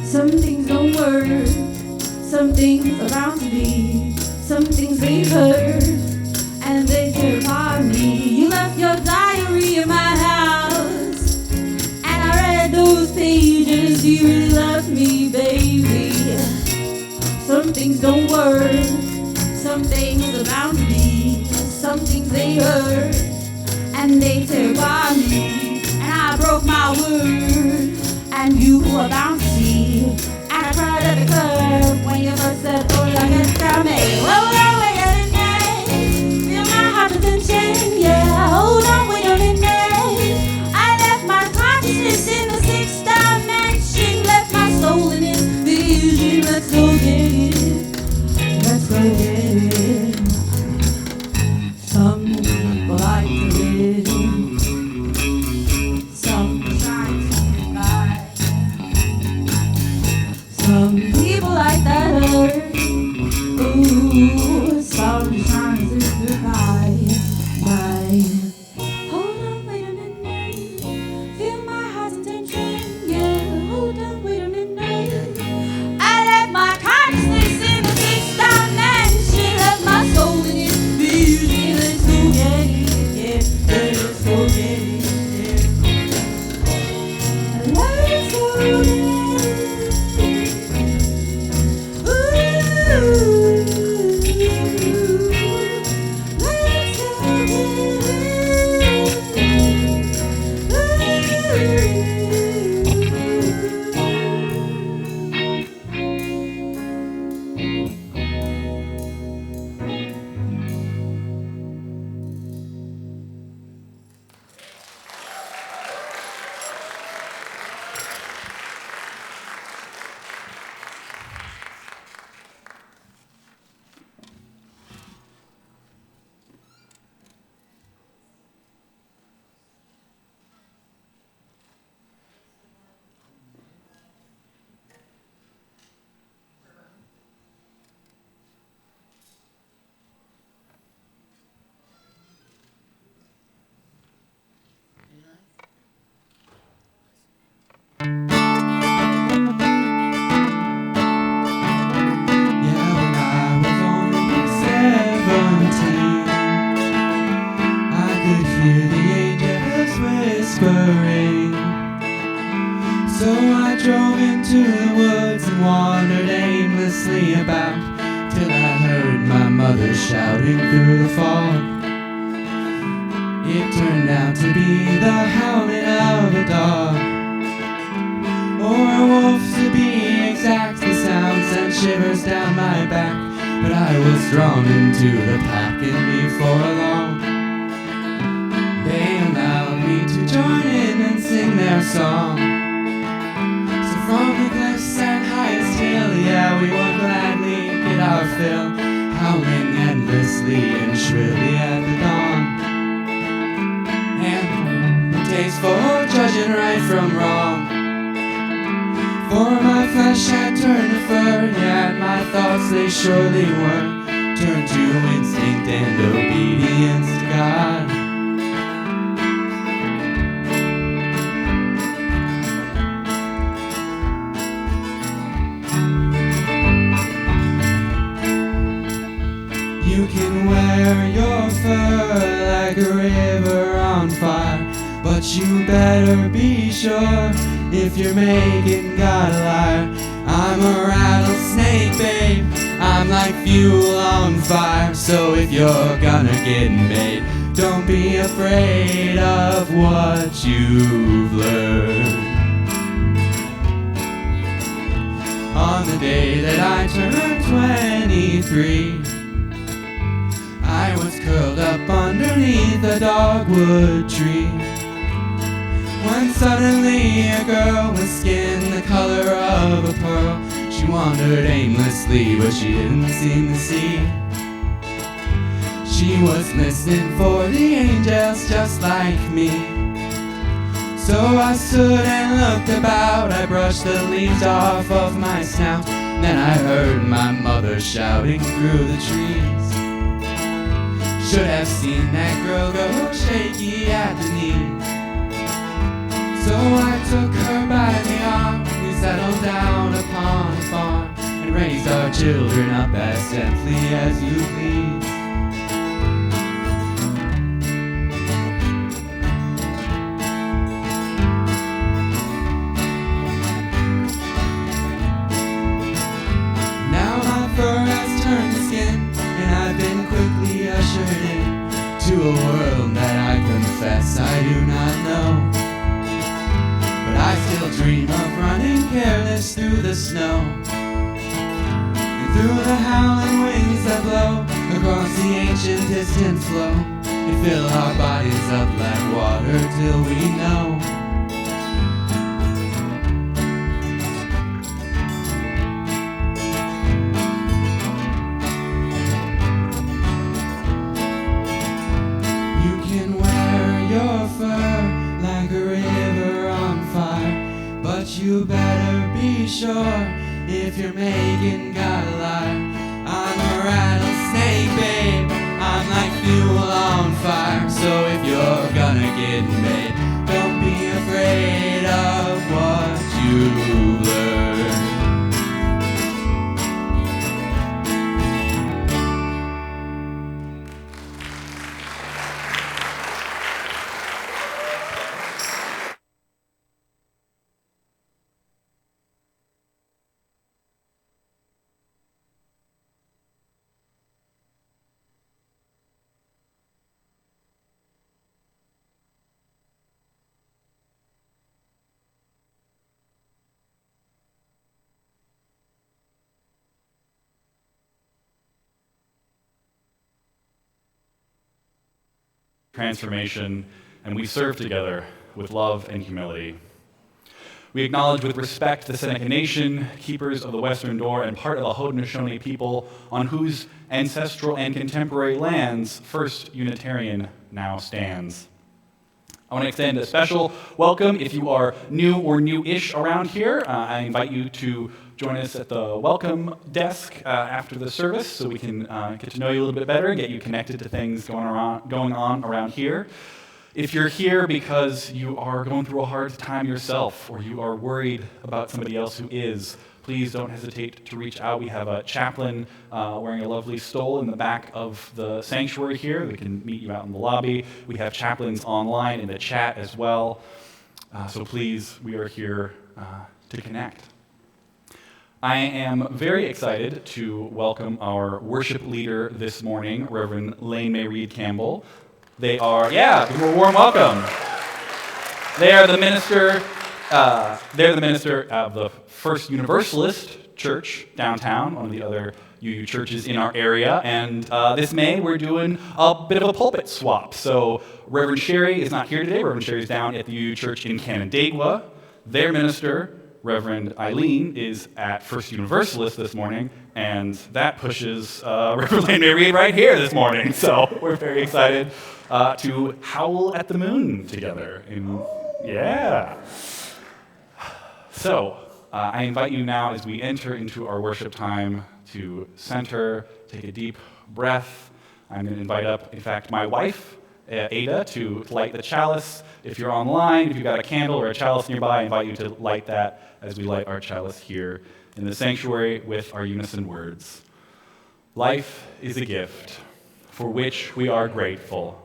Some things don't work, some things are bound to be, some things they hurt, and they terrify me. You left your diary in my house, and I read those pages. You really loved me, baby. Some things don't work, some things are bound to be, some things they hurt, and they terrify me. And I broke my word, and you were bound to see. And I cried at the club when you first said, oh, like a dummy. Hold on, wait a minute. Feel my heart attention, yeah. Hold on, wait a minute. I left my consciousness in the sixth dimension, left my soul in its vision. Let's go get it. Let's go get it. Some people like to live, some try to lie. Some people like that hurt, ooh, some trying to survive. Hold on, wait a minute, feel my heart's intention, yeah. Hold on, wait a minute, I left my consciousness in the sixth dimension, left my soul in its beauty. Let's go get it, yeah, let's go get it, yeah. Let's go get it. So I drove into the woods and wandered aimlessly about till I heard my mother shouting through the fog. It turned out to be the howling of a dog, or a wolf to be exact. The sound sent shivers down my back, but I was drawn into the pack, and before long they allowed me to join in and sing their song. So from the cliffs and highest hill, yeah, we would gladly get our fill, howling endlessly and shrilly at the dawn. And the taste for judging right from wrong, for my flesh had turned to fur, yeah, and my thoughts they surely were turned to instinct and obedience to God. You can wear your fur like a river on fire, but you better be sure if you're making God a liar. I'm a rattlesnake, babe, I'm like fuel on fire. So if you're gonna get made, don't be afraid of what you've learned. On the day that I turned 23, I was curled up underneath a dogwood tree, when suddenly a girl with skin the color of a pearl, she wandered aimlessly but she didn't seem to see. She was listening for the angels just like me. So I stood and looked about, I brushed the leaves off of my snout, then I heard my mother shouting through the trees. Should have seen that girl go shaky at the knees. So I took her by the arm, we settled down upon a farm and raised our children up as gently as you please. Now my fur has turned to skin, and I've been quickly ushered in to a world that I confess I do not know. But I still dream of running careless through the snow, and through the howling winds that blow across the ancient distant flow, and fill our bodies up like water till we know. You better be sure if you're making God a lie. I'm a rattlesnake, babe. I'm like fuel on fire. So if you're gonna get made, don't be afraid of what you learn. Transformation, and we serve together with love and humility. We acknowledge with respect the Seneca Nation, keepers of the Western Door, and part of the Haudenosaunee people on whose ancestral and contemporary lands First Unitarian now stands. I want to extend a special welcome if you are new or new-ish around here. I invite you to join us at the welcome desk after the service so we can get to know you a little bit better and get you connected to things going on around here. If you're here because you are going through a hard time yourself or you are worried about somebody else who is, please don't hesitate to reach out. We have a chaplain wearing a lovely stole in the back of the sanctuary here. We can meet you out in the lobby. We have chaplains online in the chat as well. So please, we are here to connect. I am very excited to welcome our worship leader this morning, Reverend Lane-Mairead Campbell. They are, give them a warm welcome. They are the minister. They're the minister of the First Universalist Church downtown, one of the other UU churches in our area. And this May, we're doing a bit of a pulpit swap. So Reverend Sherry is not here today. Reverend Sherry's down at the UU Church in Canandaigua. Their minister, Reverend Eileen, is at First Universalist this morning, and that pushes Reverend Lane-Mairead right here this morning. So we're very excited to Howl at the Moon together. So I invite you now as we enter into our worship time to center, take a deep breath. I'm going to invite up, in fact, my wife, Ada, to light the chalice. If you're online, if you've got a candle or a chalice nearby, I invite you to light that as we light our chalice here in the sanctuary with our unison words. Life is a gift for which we are grateful.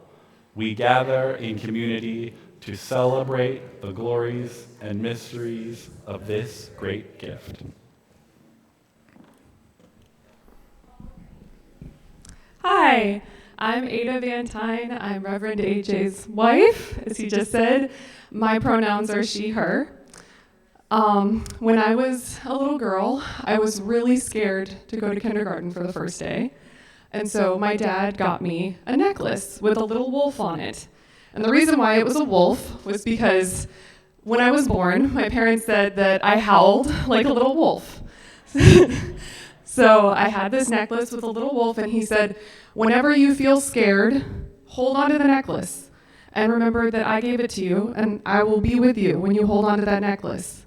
We gather in community to celebrate the glories and mysteries of this great gift. Hi, I'm Ada Van Tyne. I'm Reverend AJ's wife, as he just said. My pronouns are she, her. When I was a little girl, I was really scared to go to kindergarten for the first day. And so my dad got me a necklace with a little wolf on it. And the reason why it was a wolf was because when I was born, my parents said that I howled like a little wolf. So I had this necklace with a little wolf, and he said, whenever you feel scared, hold on to the necklace. And remember that I gave it to you, and I will be with you when you hold on to that necklace.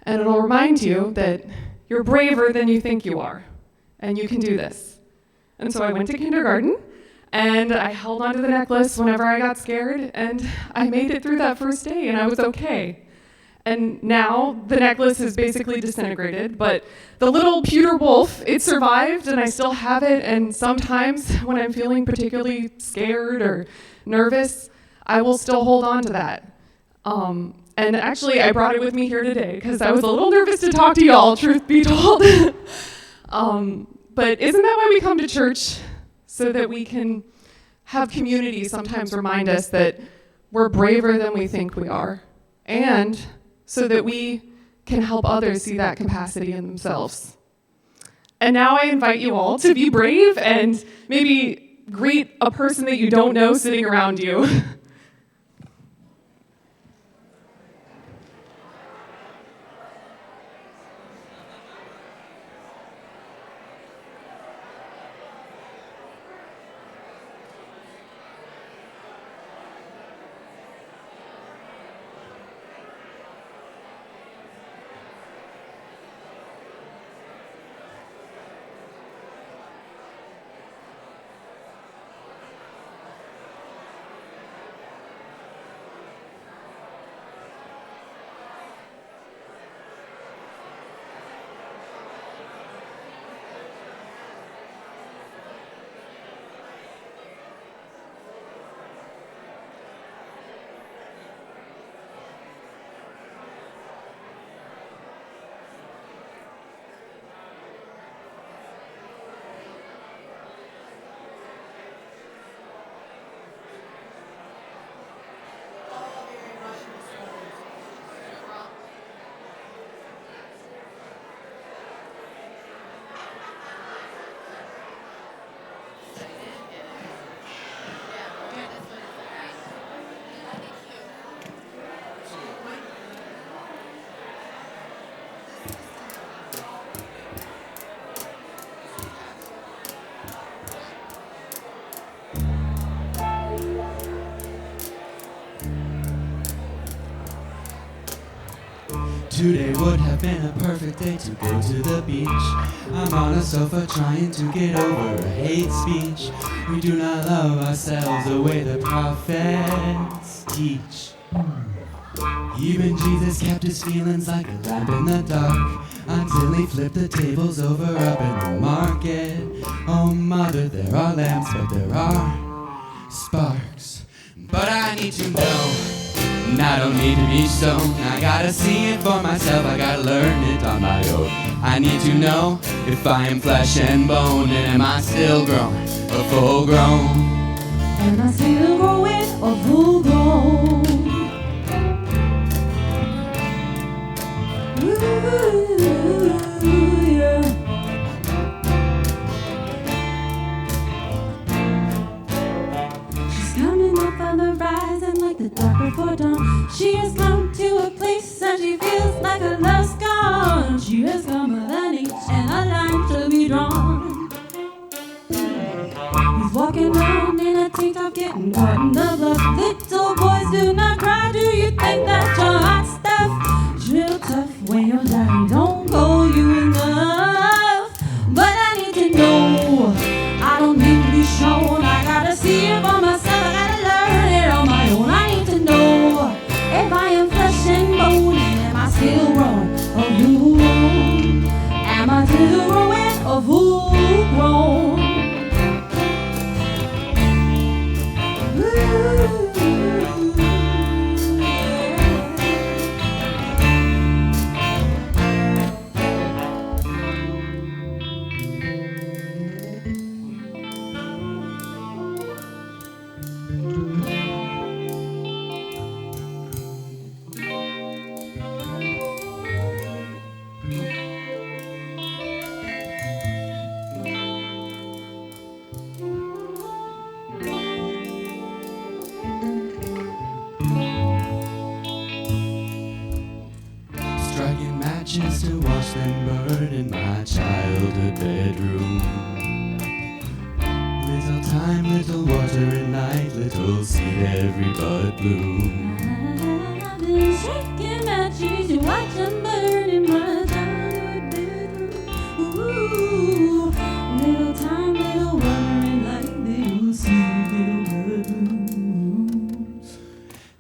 And it'll remind you that you're braver than you think you are, and you can do this. And so I went to kindergarten, and I held onto the necklace whenever I got scared, and I made it through that first day, and I was okay. and now the necklace is basically disintegrated, but the little pewter wolf, it survived, and I still have it, and sometimes when I'm feeling particularly scared or nervous, I will still hold on to that. And actually, I brought it with me here today because I was a little nervous to talk to y'all, truth be told. But isn't that why we come to church? So that we can have community sometimes remind us that we're braver than we think we are. And so that we can help others see that capacity in themselves. And now I invite you all to be brave and maybe greet a person that you don't know sitting around you. Today would have been a perfect day to go to the beach. I'm on a sofa trying to get over a hate speech. We do not love ourselves the way the prophets teach. Even Jesus kept his feelings like a lamp in the dark, until he flipped the tables over up in the market. Oh mother, there are lamps, but there are sparks. But I need to know, and I don't need to be shown. I gotta see it for myself, I gotta learn it on my own. I need to know if I am flesh and bone, and am I still growing or full grown? Am I still growing or full grown? Ooh, yeah. She's coming up on the horizon like the dark before dawn. She has come to a place and she feels like her love's gone. She has come with an each and a line to be drawn. He's walking around in a tank top getting caught in the bluff. Little boys do not cry, do you think that you're hot stuff? It's real tough when your daddy don't call you enough. But I need to know, I don't need to be shown. I gotta see it for myself, I gotta learn it on my own. I need to know if I am flesh and bone, and am I still growing or full grown? Am I still growing or full grown? Striking matches to watch them burn in my childhood bedroom. Little time, little water and light, little seed every bud bloom. I've been shaking matches to watch them burn in my childhood bedroom. Ooh, little time, little water and light, little seed, little bud blooms.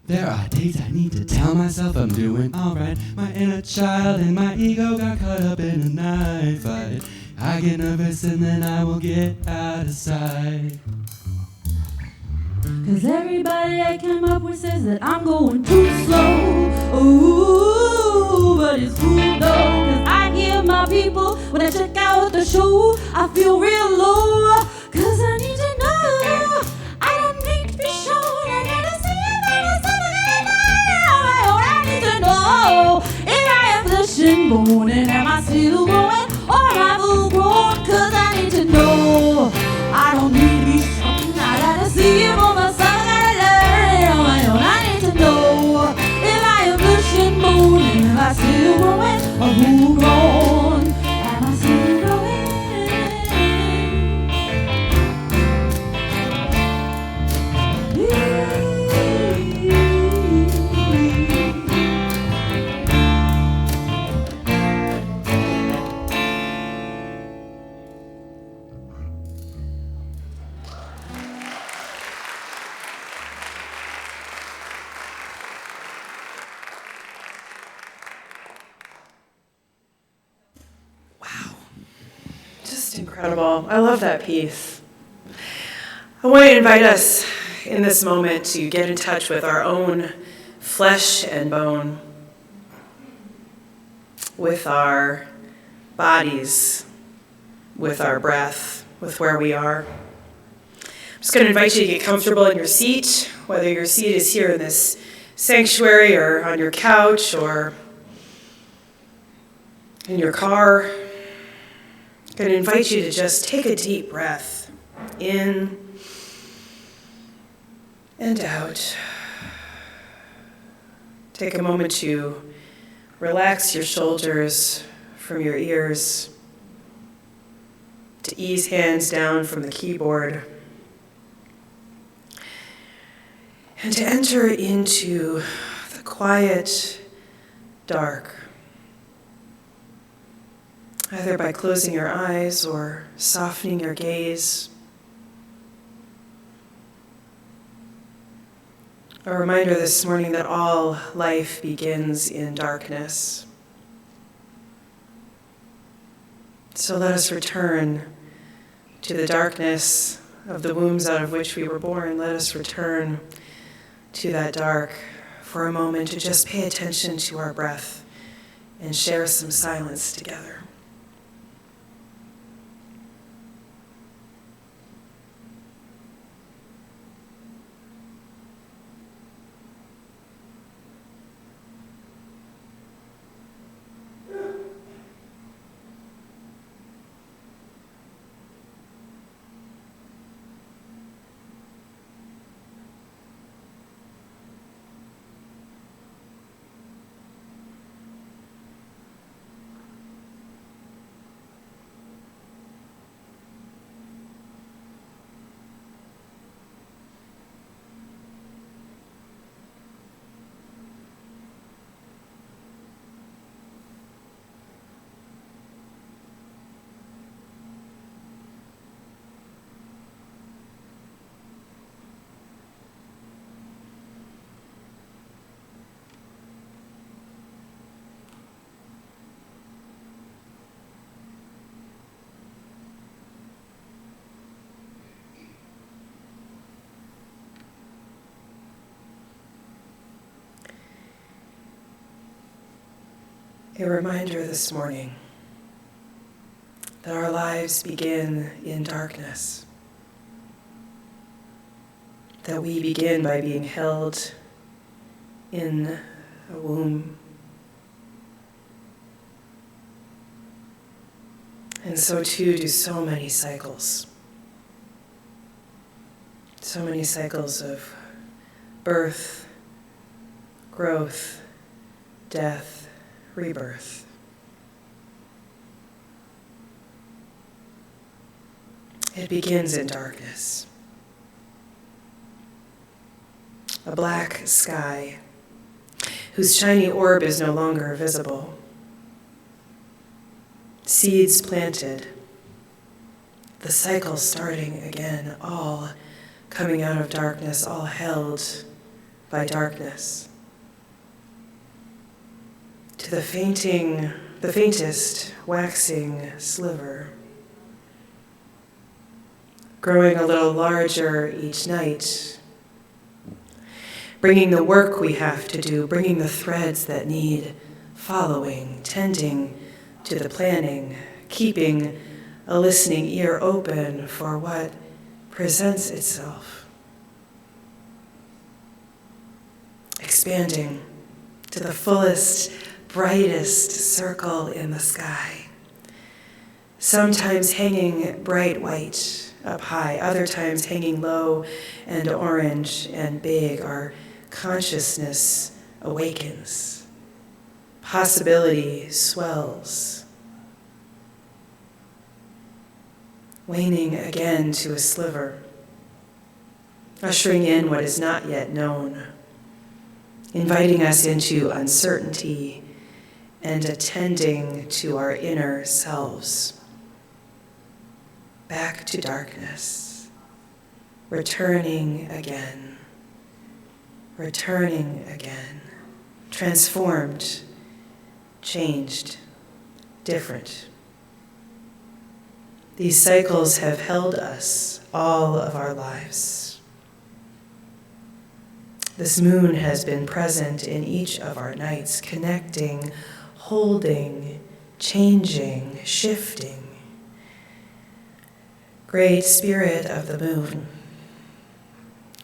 There are days I need to tell my myself, I'm doing alright. My inner child and my ego got caught up in a knife fight. I get nervous and then I will get out of sight. Cause everybody I came up with says that I'm going too slow. Ooh, but it's cool though, cause I hear my people when I check out the show. I feel real low, cause I need to know. I don't need to be shown. I gotta see it, I need to know if I am flesh and bone, and am I still growing or am I full grown? Cause I need to know. I don't need to be shown. I gotta see it for myself. I gotta learn it on my own. I need to know if I am flesh and bone, and am I still growing or full grown? Am I still growing? Just incredible. I love that piece. I want to invite us in this moment to get in touch with our own flesh and bone, with our bodies, with our breath, with where we are. I'm just going to invite you to get comfortable in your seat, whether your seat is here in this sanctuary or on your couch or in your car. I'm going to invite you to just take a deep breath in and out. Take a moment to relax your shoulders from your ears, to ease hands down from the keyboard, and to enter into the quiet dark, either by closing your eyes or softening your gaze. A reminder this morning that all life begins in darkness. So let us return to the darkness of the wombs out of which we were born. Let us return to that dark for a moment to just pay attention to our breath and share some silence together. A reminder this morning that our lives begin in darkness, that we begin by being held in a womb. And so too do so many cycles. So many cycles of birth, growth, death, rebirth. It begins in darkness. A black sky whose shiny orb is no longer visible. Seeds planted. The cycle starting again, all coming out of darkness, all held by darkness. to the faintest waxing sliver, growing a little larger each night, bringing the work we have to do, bringing the threads that need following, tending to the planning, keeping a listening ear open for what presents itself, expanding to the fullest, brightest circle in the sky, sometimes hanging bright white up high, other times hanging low and orange and big. Our consciousness awakens. Possibility swells, waning again to a sliver, ushering in what is not yet known, inviting us into uncertainty and attending to our inner selves. Back to darkness, returning again, transformed, changed, different. These cycles have held us all of our lives. This moon has been present in each of our nights, connecting, holding, changing, shifting. Great Spirit of the moon,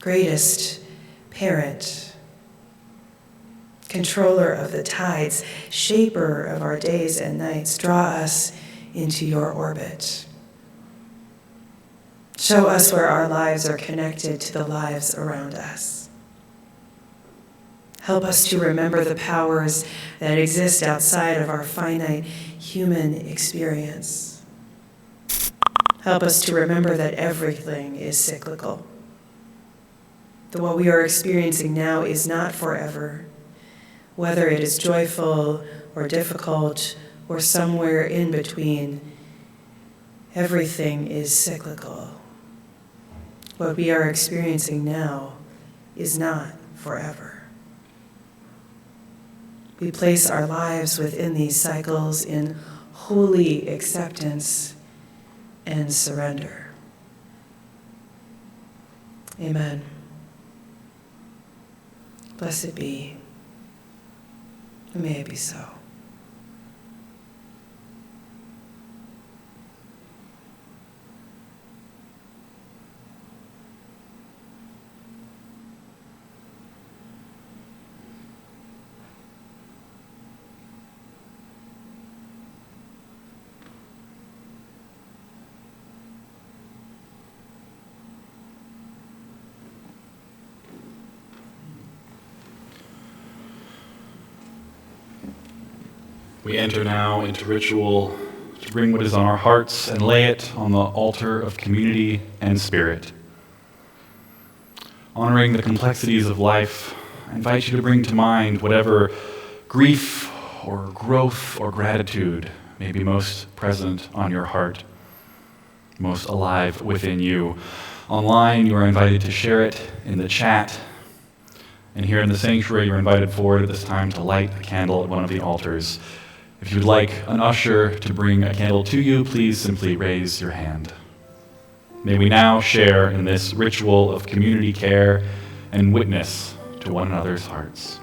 greatest parent, controller of the tides, shaper of our days and nights, draw us into your orbit. Show us where our lives are connected to the lives around us. Help us to remember the powers that exist outside of our finite human experience. Help us to remember that everything is cyclical. That what we are experiencing now is not forever. Whether it is joyful or difficult or somewhere in between, everything is cyclical. What we are experiencing now is not forever. We place our lives within these cycles in holy acceptance and surrender. Amen. Blessed be, and may it be so. We enter now into ritual to bring what is on our hearts and lay it on the altar of community and spirit. Honoring the complexities of life, I invite you to bring to mind whatever grief or growth or gratitude may be most present on your heart, most alive within you. Online, you are invited to share it in the chat. And here in the sanctuary, you're invited forward at this time to light a candle at one of the altars. If you'd like an usher to bring a candle to you, please simply raise your hand. May we now share in this ritual of community care and witness to one another's hearts.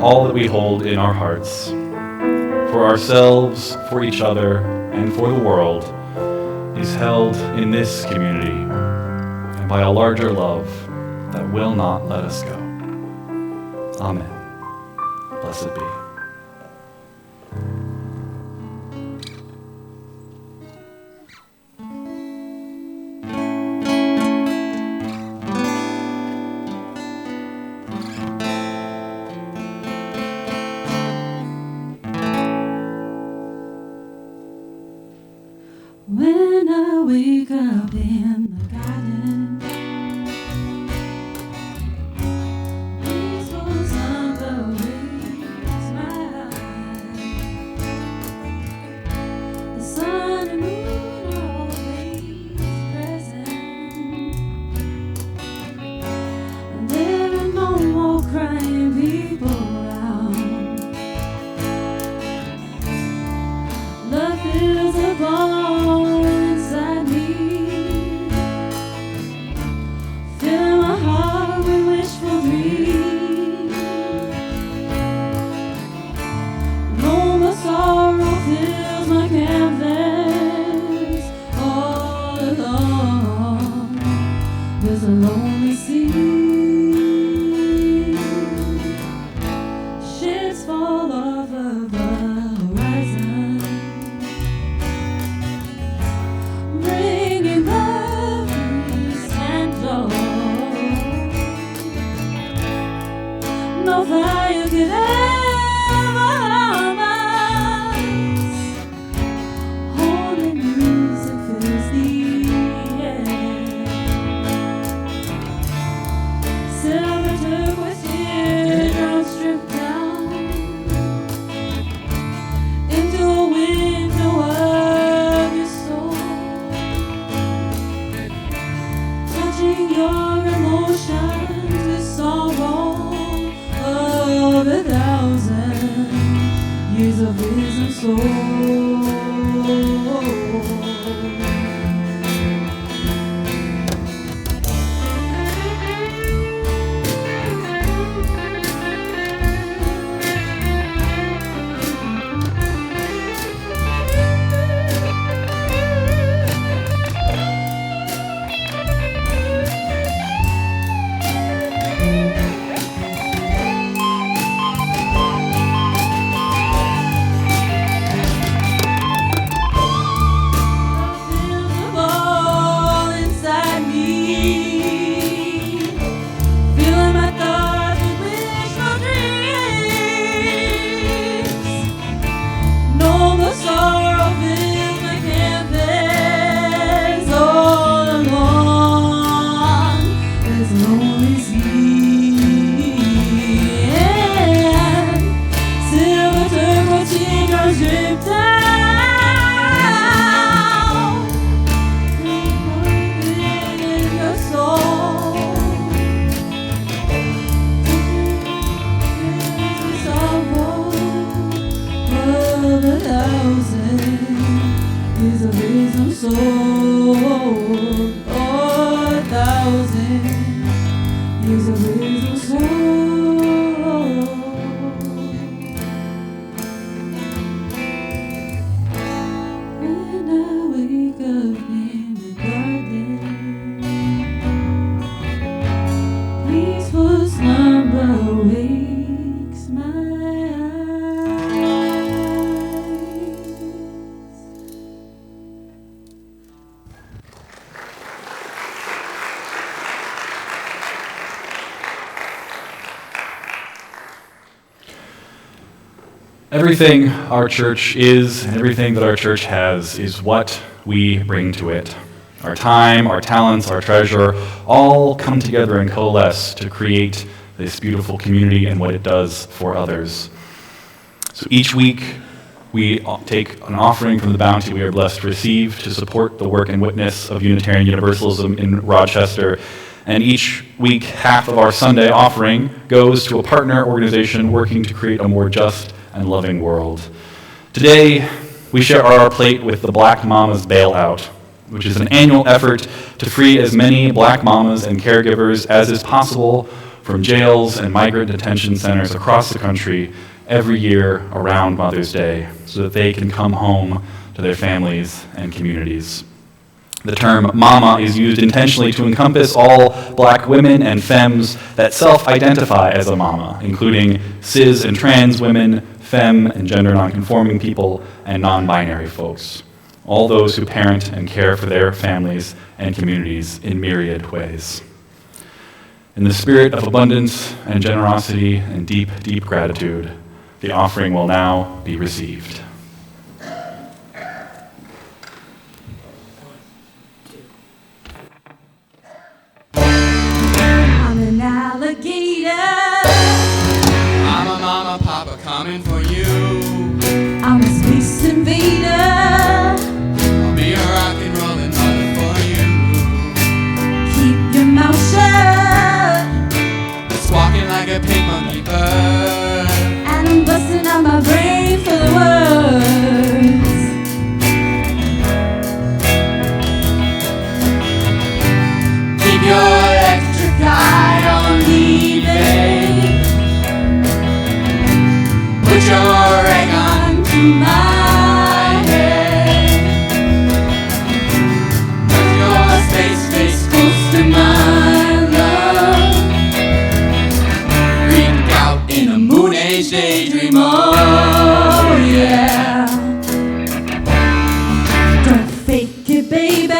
all that we hold in our hearts, for ourselves, for each other, and for the world, is held in this community and by a larger love that will not let us go. Amen. Blessed be. When I wake up in the garden, peaceful slumber wakes my eyes. The sun and moon are always present, and there are no more crying people around. Love fills the ball inside me, fill my heart with wishful dreams. No more sorrow fills my canvas, all alone there's a lonely sea. Ships fall over the horizon, bringing memories and joy. No fire could ever harm us. Holy music fills the air. Silver turquoise teardrops drip down into a window of your soul, touching your emotions with sorrow of 1,000 years of risen soul. Fills the ball inside me, filling my thoughts with wishful dreams. No more sorrow fills my canvas, all alone there's a lonely sea. And silver turquoise teardrops drip down in your soul. With sorrow of 1,000 years of risen soul. Oh, 1,000 years of risen soul. When I wake up in the garden, peaceful slumber wakes my eyes. Everything our church is and everything that our church has is what we bring to it. Our time, our talents, our treasure, all come together and coalesce to create this beautiful community and what it does for others. So each week, we take an offering from the bounty we are blessed to receive to support the work and witness of Unitarian Universalism in Rochester. And each week, half of our Sunday offering goes to a partner organization working to create a more just and loving world. Today, we share our plate with the Black Mamas Bailout, which is an annual effort to free as many Black mamas and caregivers as is possible from jails and migrant detention centers across the country every year around Mother's Day so that they can come home to their families and communities. The term mama is used intentionally to encompass all black women and femmes that self-identify as a mama, including cis and trans women, femme and gender nonconforming people, and non-binary folks. All those who parent and care for their families and communities in myriad ways. In the spirit of abundance and generosity and deep, deep gratitude, the offering will now be received. I'm an alligator. I'm a mama, papa coming for you. I'm a space invader. I'll be a rock and rollin' mother for you. Keep your mouth shut. Squawking like a pink monkey bird. And I'm busting out my brain for the words. Keep your electric eye on me, babe. Put your egg onto my head. Put your space close to my love. Freak out in a moon age daydream, oh yeah. Don't fake it, baby.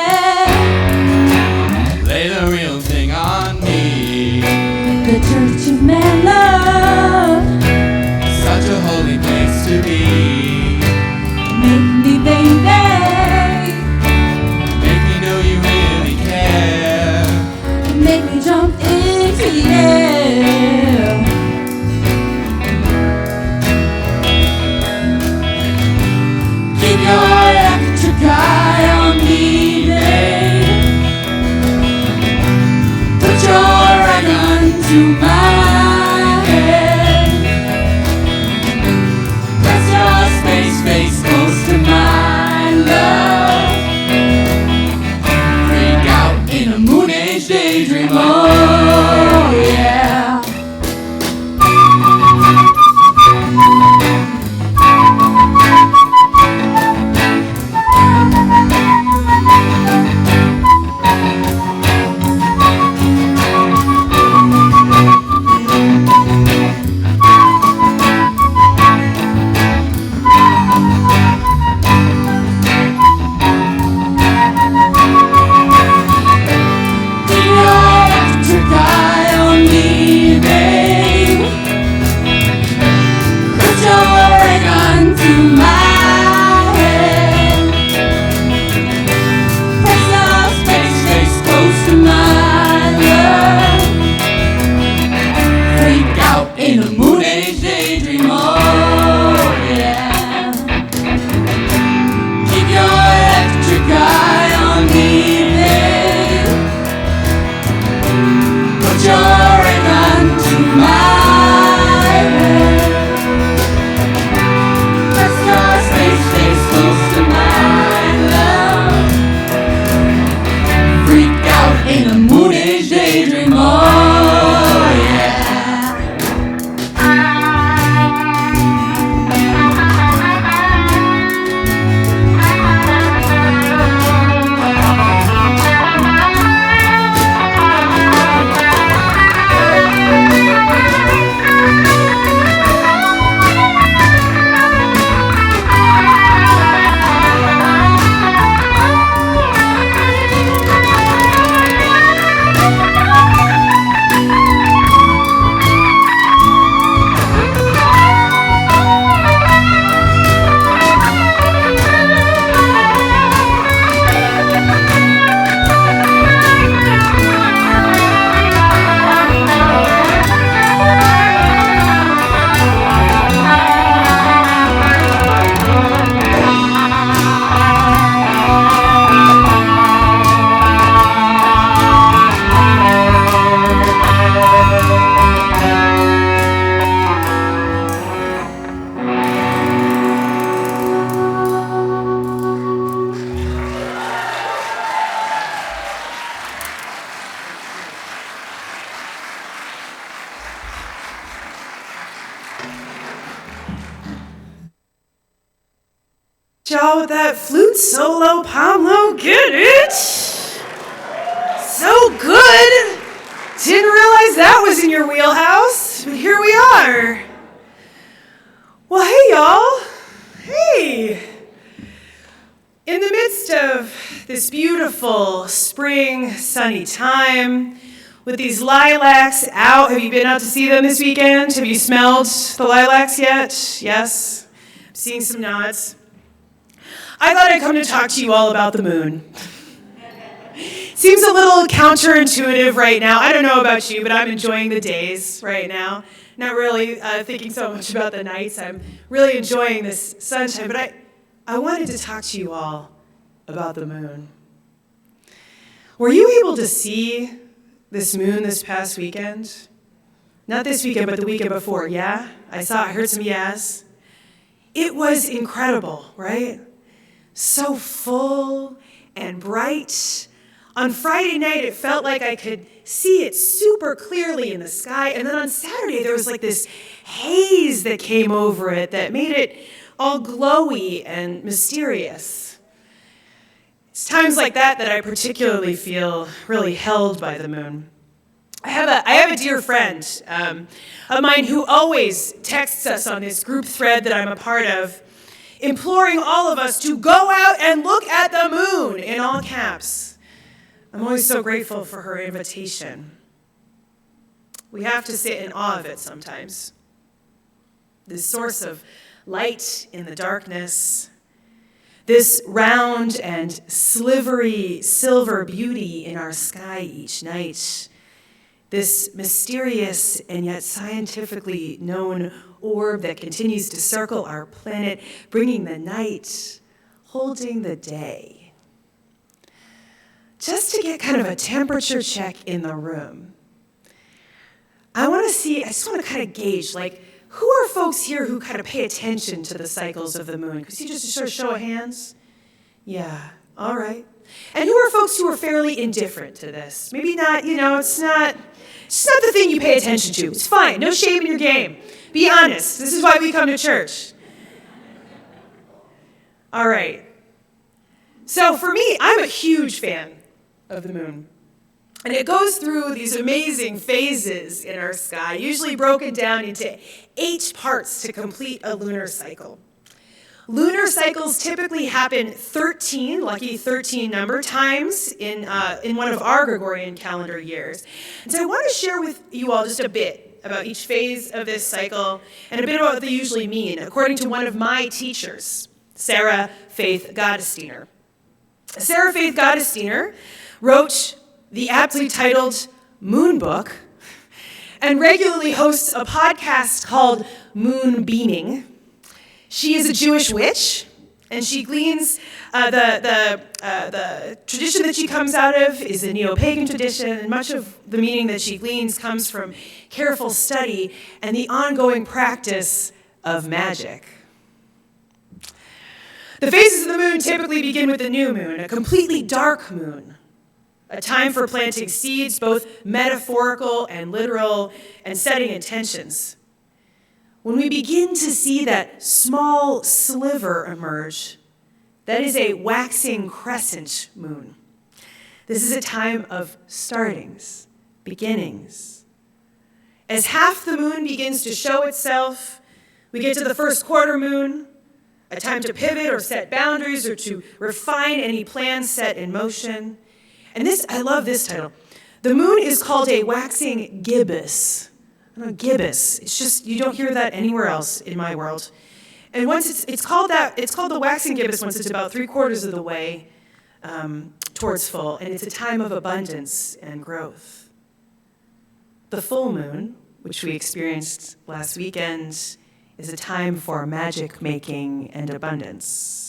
Lay the real thing on me. The church of man love. Such a holy place to be. Make me, baby. Make me know you really care. Make me jump into the air. Keep your electric eye on me, babe. Put your egg onto my head. Press your space close to my love. Freak out in a moon age daydream, oh yeah. y'all with that flute solo, Pablo. Get it? So good. Didn't realize that was in your wheelhouse, but here we are. Well, hey, y'all. Hey. In the midst of this beautiful spring sunny time, with these lilacs out, have you been out to see them this weekend? Have you smelled the lilacs yet? Yes? I'm seeing some nods. I thought I'd come to talk to you all about the moon. Seems a little counterintuitive right now. I don't know about you, but I'm enjoying the days right now. Not really thinking so much about the nights. I'm really enjoying this sunshine, but I wanted to talk to you all about the moon. Were you able to see this moon this past weekend? Not this weekend, but the weekend before, yeah? I heard some yes. It was incredible, right? So full and bright. On Friday night, it felt like I could see it super clearly in the sky. And then on Saturday, there was like this haze that came over it that made it all glowy and mysterious. It's times like that I particularly feel really held by the moon. I have a dear friend of mine who always texts us on this group thread that I'm a part of, imploring all of us to go out and look at the moon in all caps. I'm always so grateful for her invitation. We have to sit in awe of it sometimes. This source of light in the darkness, this round and slivery silver beauty in our sky each night, this mysterious and yet scientifically known orb that continues to circle our planet, bringing the night, holding the day. Just to get kind of a temperature check in the room, I just want to kind of gauge, like, who are folks here who kind of pay attention to the cycles of the moon? Could you just sort of show of hands? Yeah, all right. And who are folks who are fairly indifferent to this? Maybe not, it's not the thing you pay attention to. It's fine, no shame in your game. Be honest, this is why we come to church. All right. So for me, I'm a huge fan of the moon. And it goes through these amazing phases in our sky, usually broken down into 8 parts to complete a lunar cycle. Lunar cycles typically happen 13, lucky 13 number, times in one of our Gregorian calendar years. And so I want to share with you all just a bit about each phase of this cycle and a bit about what they usually mean, according to one of my teachers, Sarah Faith Gottesdiener. Sarah Faith Gottesdiener wrote the aptly titled Moon Book and regularly hosts a podcast called Moon Beaming. She is a Jewish witch, and she gleans the tradition that she comes out of is a neo-pagan tradition, and much of the meaning that she gleans comes from careful study and the ongoing practice of magic. The phases of the moon typically begin with the new moon, a completely dark moon, a time for planting seeds, both metaphorical and literal, and setting intentions. When we begin to see that small sliver emerge, that is a waxing crescent moon. This is a time of startings, beginnings. As half the moon begins to show itself, we get to the first quarter moon, a time to pivot or set boundaries or to refine any plans set in motion. And I love this title. The moon is called a waxing gibbous. I don't know, gibbous. It's just, you don't hear that anywhere else in my world. And once it's called the waxing gibbous once it's about 3/4 of the way towards full, and it's a time of abundance and growth. The full moon, which we experienced last weekend, is a time for magic making and abundance.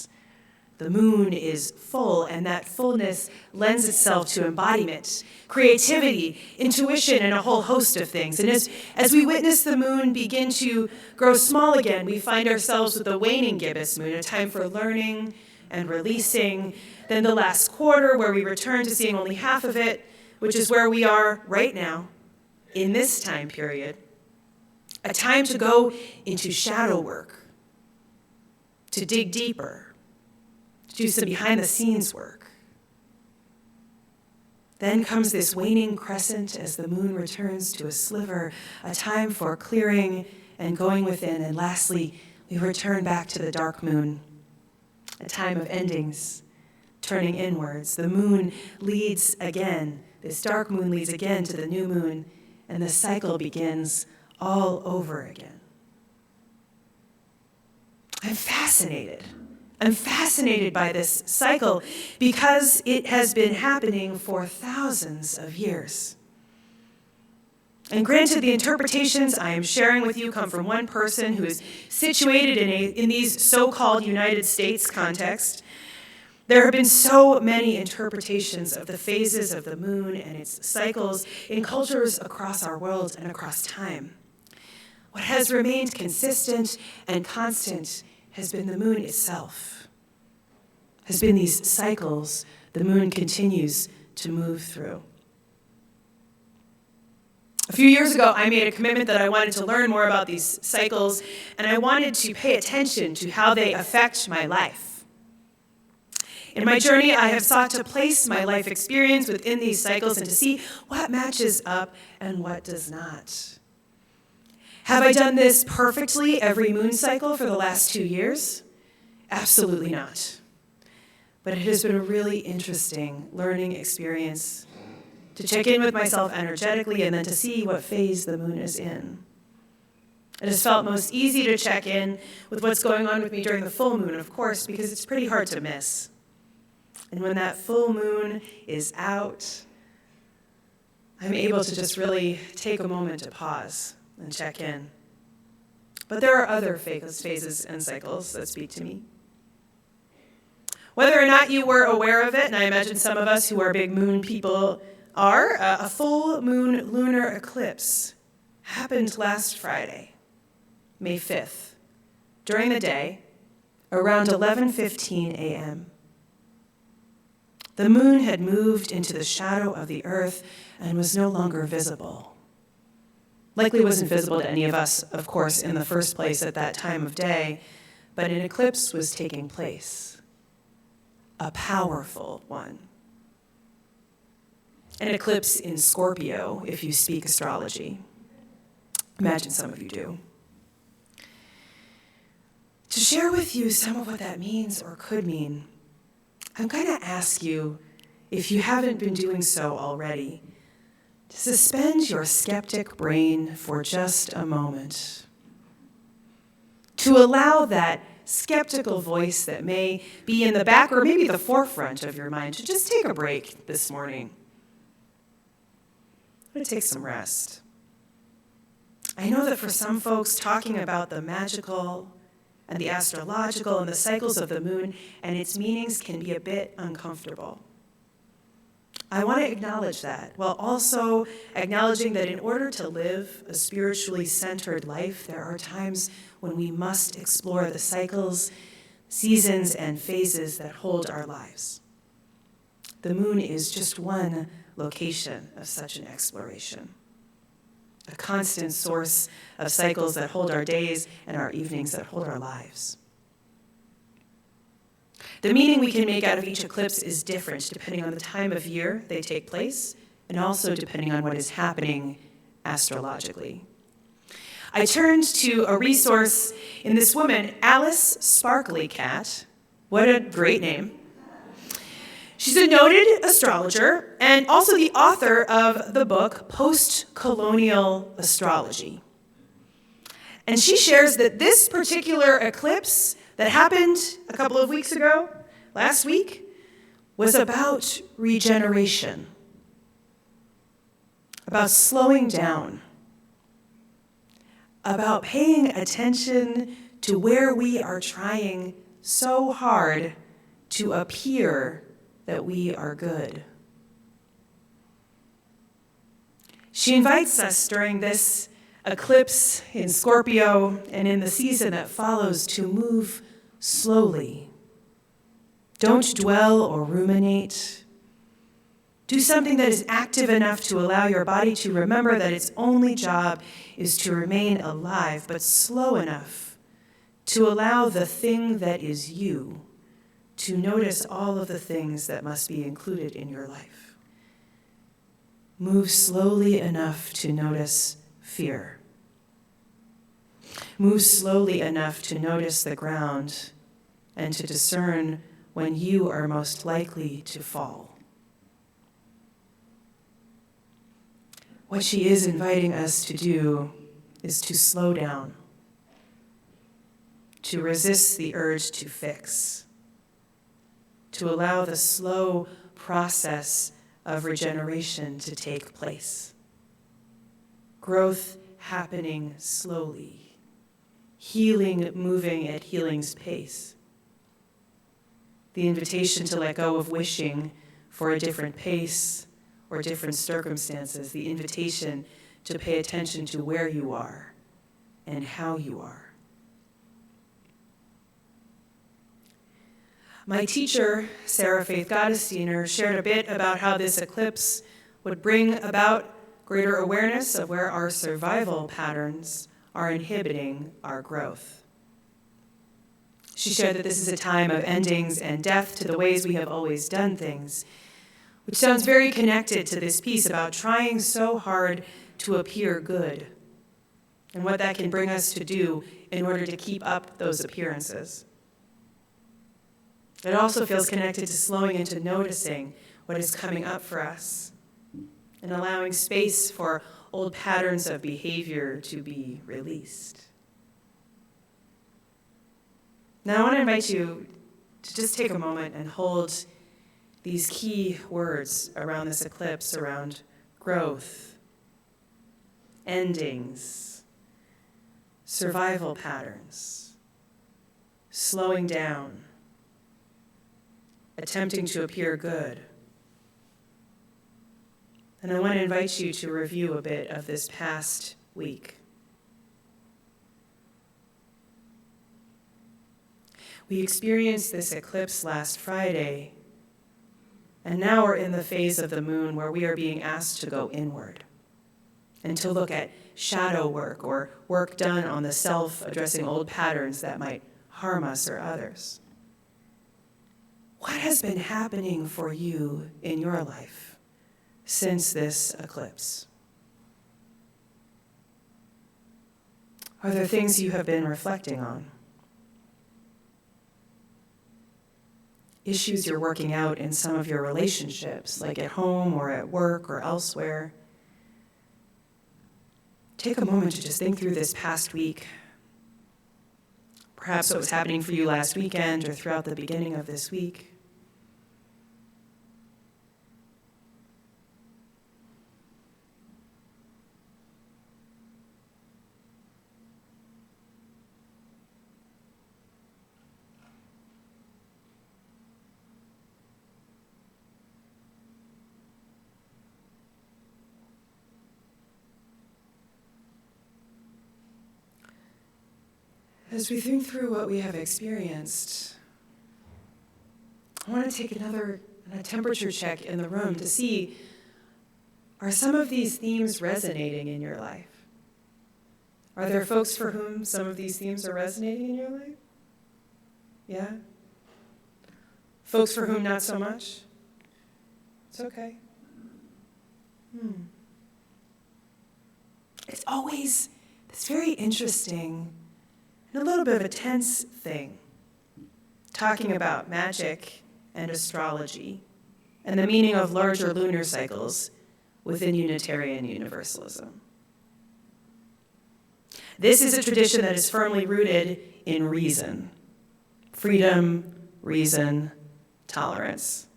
The moon is full, and that fullness lends itself to embodiment, creativity, intuition, and a whole host of things. And as we witness the moon begin to grow small again, we find ourselves with the waning gibbous moon, a time for learning and releasing. Then the last quarter, where we return to seeing only half of it, which is where we are right now, in this time period. A time to go into shadow work, to dig deeper, to do some behind-the-scenes work. Then comes this waning crescent as the moon returns to a sliver, a time for clearing and going within. And lastly, we return back to the dark moon, a time of endings, turning inwards. The moon leads again. This dark moon leads again to the new moon, and the cycle begins all over again. I'm fascinated. I'm fascinated by this cycle because it has been happening for thousands of years. And granted, the interpretations I am sharing with you come from one person who is situated in these so-called United States context. There have been so many interpretations of the phases of the moon and its cycles in cultures across our world and across time. What has remained consistent and constant has been the moon itself, has been these cycles the moon continues to move through. A few years ago, I made a commitment that I wanted to learn more about these cycles, and I wanted to pay attention to how they affect my life. In my journey, I have sought to place my life experience within these cycles and to see what matches up and what does not. Have I done this perfectly every moon cycle for the last 2 years? Absolutely not. But it has been a really interesting learning experience to check in with myself energetically and then to see what phase the moon is in. It has felt most easy to check in with what's going on with me during the full moon, of course, because it's pretty hard to miss. And when that full moon is out, I'm able to just really take a moment to pause and check in. But there are other phases and cycles that speak to me. Whether or not you were aware of it, and I imagine some of us who are big moon people are, a full moon lunar eclipse happened last Friday, May 5th, during the day, around 11:15 a.m. The moon had moved into the shadow of the earth and was no longer visible. Likely wasn't visible to any of us, of course, in the first place at that time of day, but an eclipse was taking place, a powerful one. An eclipse in Scorpio, if you speak astrology. Imagine some of you do. To share with you some of what that means or could mean, I'm going to ask you, if you haven't been doing so already, to suspend your skeptic brain for just a moment. To allow that skeptical voice that may be in the back or maybe the forefront of your mind to just take a break this morning. I'm going to take some rest. I know that for some folks, talking about the magical and the astrological and the cycles of the moon and its meanings can be a bit uncomfortable. I want to acknowledge that, while also acknowledging that in order to live a spiritually centered life, there are times when we must explore the cycles, seasons, and phases that hold our lives. The moon is just one location of such an exploration, a constant source of cycles that hold our days and our evenings that hold our lives. The meaning we can make out of each eclipse is different depending on the time of year they take place and also depending on what is happening astrologically. I turned to a resource in this woman, Alice Sparkly Cat. What a great name. She's a noted astrologer and also the author of the book Post-Colonial Astrology. And she shares that this particular eclipse that happened a couple of weeks ago, last week, was about regeneration, about slowing down, about paying attention to where we are trying so hard to appear that we are good. She invites us during this eclipse in Scorpio and in the season that follows to move slowly. Don't dwell or ruminate. Do something that is active enough to allow your body to remember that its only job is to remain alive, but slow enough to allow the thing that is you to notice all of the things that must be included in your life. Move slowly enough to notice fear. Move slowly enough to notice the ground and to discern when you are most likely to fall. What she is inviting us to do is to slow down, to resist the urge to fix, to allow the slow process of regeneration to take place. Growth happening slowly, healing moving at healing's pace. The invitation to let go of wishing for a different pace or different circumstances, the invitation to pay attention to where you are and how you are. My teacher, Sarah Faith Gottesdiener, shared a bit about how this eclipse would bring about greater awareness of where our survival patterns are inhibiting our growth. She shared that this is a time of endings and death to the ways we have always done things, which sounds very connected to this piece about trying so hard to appear good and what that can bring us to do in order to keep up those appearances. It also feels connected to slowing into noticing what is coming up for us and allowing space for old patterns of behavior to be released. Now I want to invite you to just take a moment and hold these key words around this eclipse, around growth, endings, survival patterns, slowing down, attempting to appear good. And I want to invite you to review a bit of this past week. We experienced this eclipse last Friday, and now we're in the phase of the moon where we are being asked to go inward and to look at shadow work or work done on the self, addressing old patterns that might harm us or others. What has been happening for you in your life since this eclipse? Are there things you have been reflecting on? Issues you're working out in some of your relationships, like at home or at work or elsewhere? Take a moment to just think through this past week. Perhaps what was happening for you last weekend or throughout the beginning of this week. As we think through what we have experienced, I want to take a temperature check in the room to see, are some of these themes resonating in your life? Are there folks for whom some of these themes are resonating in your life? Yeah? Folks for whom not so much? It's okay. It's always this very interesting and a little bit of a tense thing, talking about magic and astrology and the meaning of larger lunar cycles within Unitarian Universalism. This is a tradition that is firmly rooted in reason, freedom, reason, tolerance.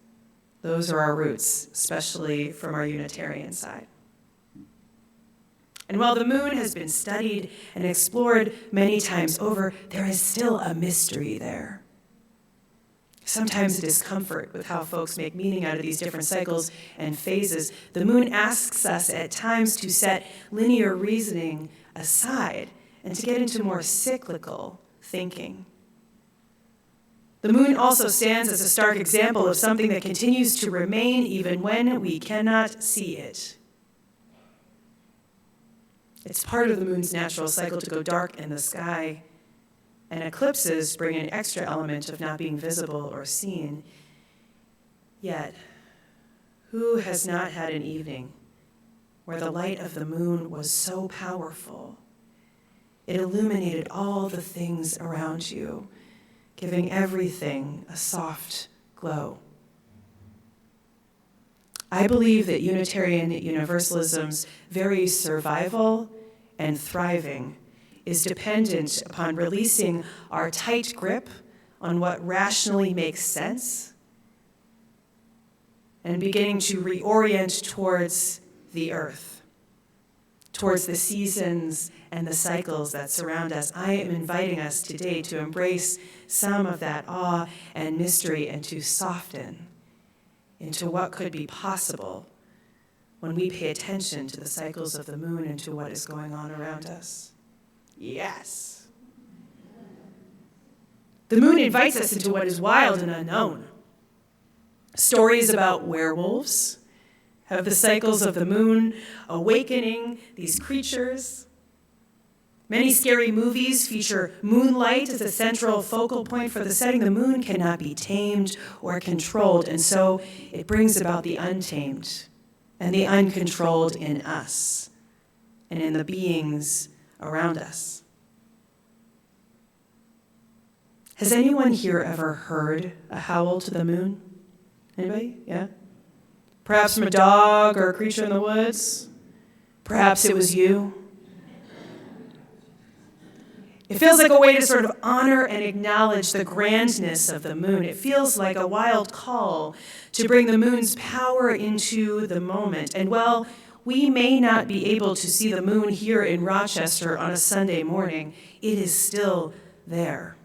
Those are our roots, especially from our Unitarian side. And while the moon has been studied and explored many times over, there is still a mystery there. Sometimes a discomfort with how folks make meaning out of these different cycles and phases. The moon asks us at times to set linear reasoning aside and to get into more cyclical thinking. The moon also stands as a stark example of something that continues to remain even when we cannot see it. It's part of the moon's natural cycle to go dark in the sky and eclipses bring an extra element of not being visible or seen. Yet, who has not had an evening where the light of the moon was so powerful? It illuminated all the things around you, giving everything a soft glow. I believe that Unitarian Universalism's very survival and thriving is dependent upon releasing our tight grip on what rationally makes sense and beginning to reorient towards the earth, towards the seasons and the cycles that surround us. I am inviting us today to embrace some of that awe and mystery and to soften into what could be possible when we pay attention to the cycles of the moon and to what is going on around us. Yes. The moon invites us into what is wild and unknown. Stories about werewolves have the cycles of the moon awakening these creatures. Many scary movies feature moonlight as a central focal point for the setting. The moon cannot be tamed or controlled, and so it brings about the untamed and the uncontrolled in us and in the beings around us. Has anyone here ever heard a howl to the moon? Anybody? Yeah? Perhaps from a dog or a creature in the woods? Perhaps it was you. It feels like a way to sort of honor and acknowledge the grandness of the moon. It feels like a wild call to bring the moon's power into the moment. And while we may not be able to see the moon here in Rochester on a Sunday morning, it is still there.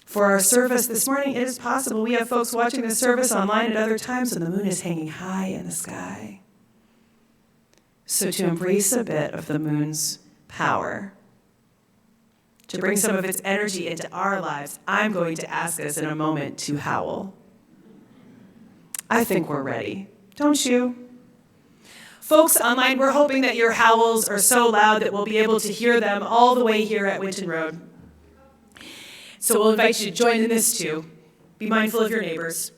For our service this morning, it is possible we have folks watching the service online at other times, and the moon is hanging high in the sky. So to embrace a bit of the moon's power, to bring some of its energy into our lives, I'm going to ask us in a moment to howl. I think we're ready, don't you? Folks online, we're hoping that your howls are so loud that we'll be able to hear them all the way here at Winton Road. So we'll invite you to join in this too. Be mindful of your neighbors.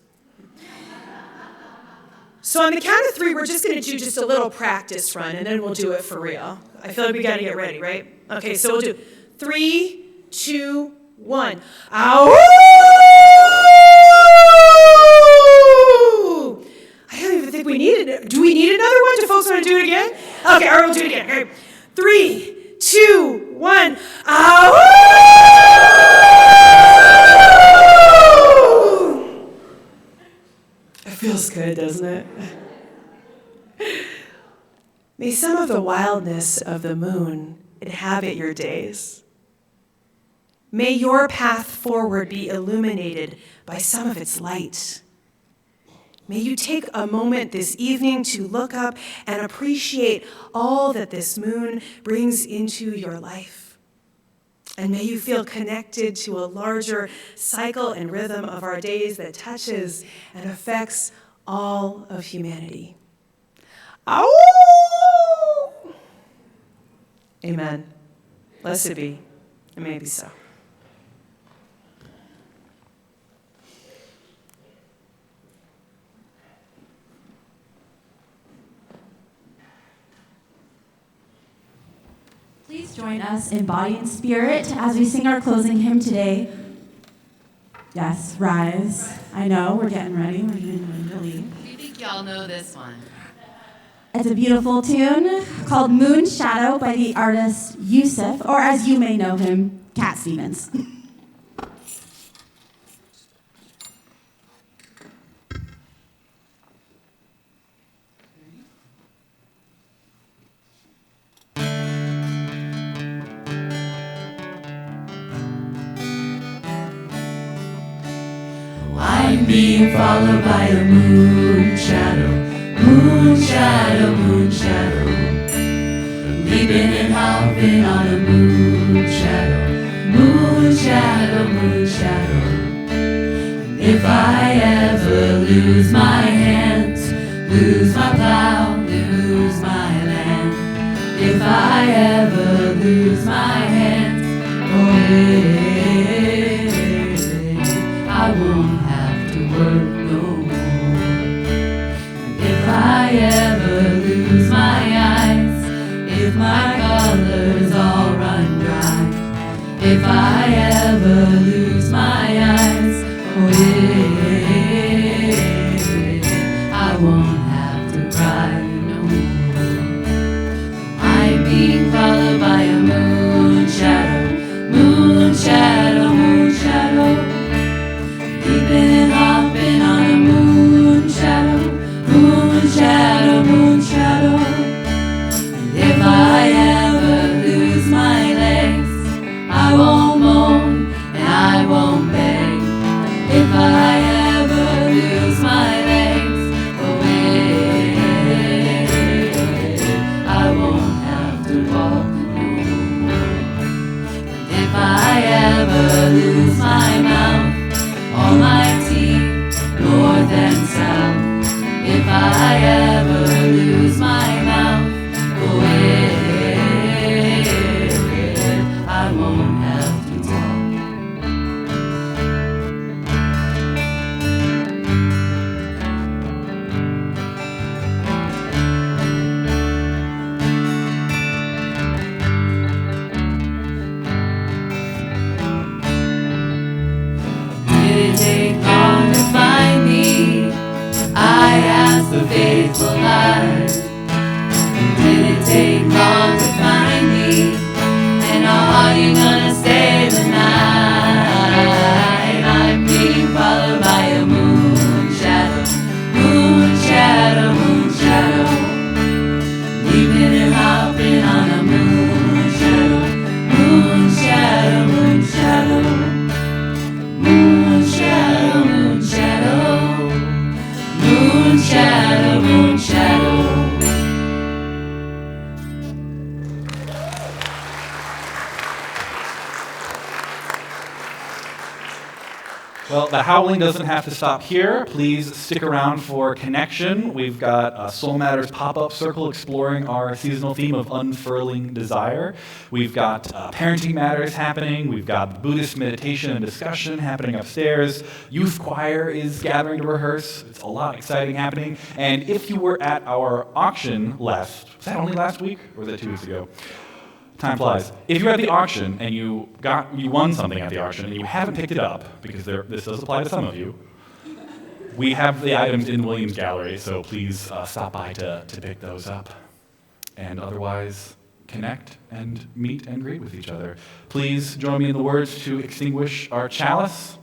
So on the count of 3, we're just going to do just a little practice run, and then we'll do it for real. I feel like we got to get ready, right? Okay, so we'll do 3, 2, 1. Ow! I don't even think we need it. Do we need another one? Do folks want to do it again? Okay, all right, we'll do it again. Okay. 3, 2, 1. Ow! It feels good, doesn't it? May some of the wildness of the moon inhabit your days. May your path forward be illuminated by some of its light. May you take a moment this evening to look up and appreciate all that this moon brings into your life. And may you feel connected to a larger cycle and rhythm of our days that touches and affects all of humanity. Ow! Amen. Blessed be, and may it be so. Please join us in body and spirit as we sing our closing hymn today. Yes, rise. I know, we're getting ready. We're getting ready to leave. I think y'all know this one. It's a beautiful tune called Moon Shadow by the artist Yusuf, or as you may know him, Cat Stevens. I'm being followed by a moon shadow, moon shadow, moon shadow. Leaping and hopping on a moon shadow, moon shadow, moon shadow. If I ever lose my hands, lose my plow, lose my land. If I I ever lose my hands, I won't have to work no more. If I ever lose my eyes, if my colors all run dry, if I ever lose my eyes, I won't have to cry no more. I'm being followed by a moon shadow, moon shadow, moon shadow. Leaping and hopping on a moon shadow, moon shadow, moon shadow. And if I ever lose my legs, I won't moan and I won't beg. If I ever lose my legs, I won't have to walk no more. If I ever lose my mouth, all my teeth, north and south, if I ever lose my mouth, I won't have to talk. Did it take long to find me? I asked the faithful heart. Did it take long to find me? And are you gonna stay the night? I'm being followed by a moon shadow, moon shadow, moon shadow. Leaping and hopping on a moon shadow, moon shadow, moon shadow. Moon shadow, moon shadow. Moon shadow, moon shadow. Well, the howling doesn't have to stop here. Please stick around for Connection. We've got Soul Matters pop-up circle exploring our seasonal theme of unfurling desire. We've got Parenting Matters happening. We've got Buddhist meditation and discussion happening upstairs. Youth choir is gathering to rehearse. It's a lot exciting happening. And if you were at our auction was that only last week or was that 2 weeks ago? Time flies. If you're at the auction and you won something at the auction and you haven't picked it up, because this does apply to some of you, we have the items in the Williams Gallery, so please stop by to pick those up. And otherwise, connect and meet and greet with each other. Please join me in the words to extinguish our chalice.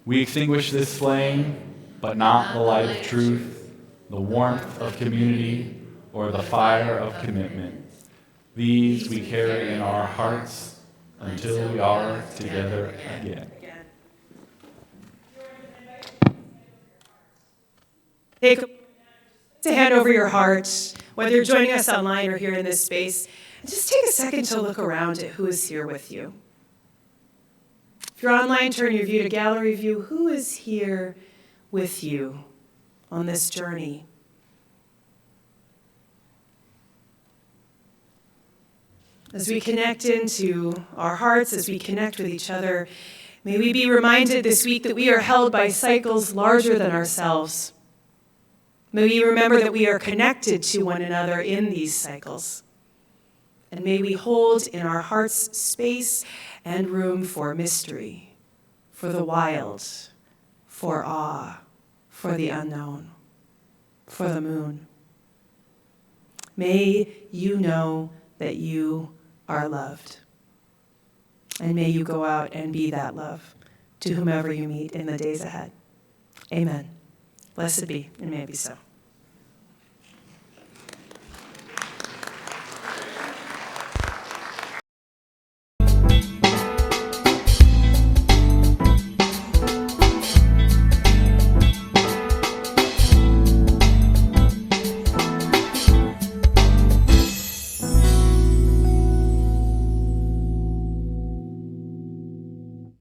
We extinguish this flame, but not the light of truth, the warmth of community, or the fire of commitment. These we carry in our hearts until we are together again. Take a hand over your heart, whether you're joining us online or here in this space, and just take a second to look around at who is here with you. If you're online, turn your view to gallery view. Who is here with you on this journey? As we connect into our hearts, as we connect with each other, may we be reminded this week that we are held by cycles larger than ourselves. May we remember that we are connected to one another in these cycles. And may we hold in our hearts space and room for mystery, for the wild, for awe, for the unknown, for the moon. May you know that you are loved. And may you go out and be that love to whomever you meet in the days ahead. Amen. Blessed be, and may it be so.